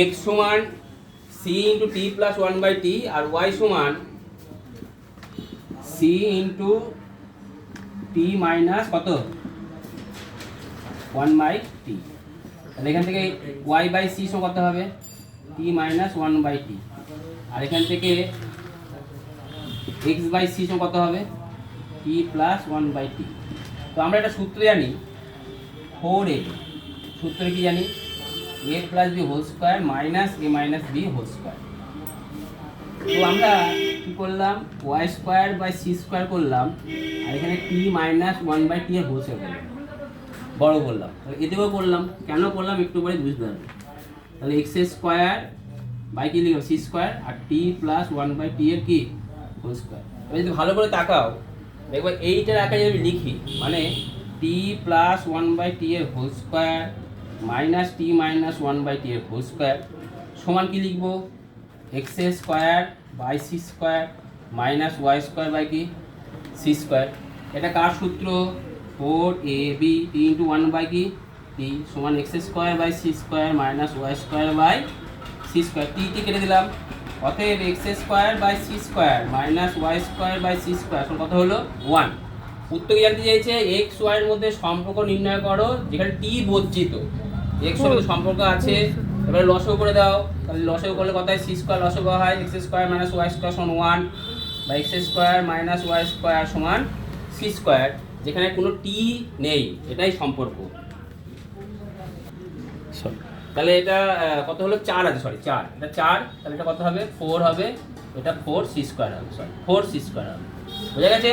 x সমান c into T plus 1/t আর y সমান c into T minus কত 1/t। তাহলে এখান থেকে y বাই c সমান কত হবে t মাইনাস 1/t আর এখান থেকে x বাই c সমান কত হবে t প্লাস 1/t। তো আমরা একটা সূত্র জানি 4a, সূত্রে কি জানি a plus B whole square minus a minus B whole square. তো আমরা কি করলাম y square by c square করলাম আর এখানে t মাইনাস 1/t এর হোল স্কোয়ার করলাম, বড় করলাম। তাহলে এতেও করলাম, কেন করলাম একটু পরে বুঝতে পারবে। তাহলে x স্কোয়ার বাই কি লিখলাম c স্কোয়ার আর t প্লাস 1/t এর কি হোল স্কোয়ার। এবার যদি ভালো করে তাকাও দেখবো এইটার আকারে যদি লিখি মানে t প্লাস 1/t এর whole square minus t minus 1/t এর হোল স্কোয়ার সমান কি লিখবো x square by c square minus y square by কি c স্কোয়ার। এটা কার সূত্র 4ab t ইন্টু 1 বাই কি t সমান x square by c square minus y square by c square. t কেটে দিলাম, অতএব x square by c square minus y square by c square সমান কত হলো 1। উত্তর জানতে চাইছে x y এর মধ্যে সম্পর্ক নির্ণয় করো যেখানে t বর্জিত, x এর মধ্যে সম্পর্ক আছে। এবারে লসাগু করে দাও, তাহলে লসাগু করলে কত হয় c স্কোয়ার লসাগু হয় x square minus y square সমান 1 বা x square minus y square সমান c স্কোয়ার, যেখানে কোনো t নেই, এটাই সম্পর্ক। তাহলে এটা কত হলো 4 আছে, সরি 4, এটা 4, তাহলে এটা কত হবে 4 হবে, এটা 4 c স্কোয়ার হবে, সরি 4 c স্কোয়ার হবে। বুঝা গেছে?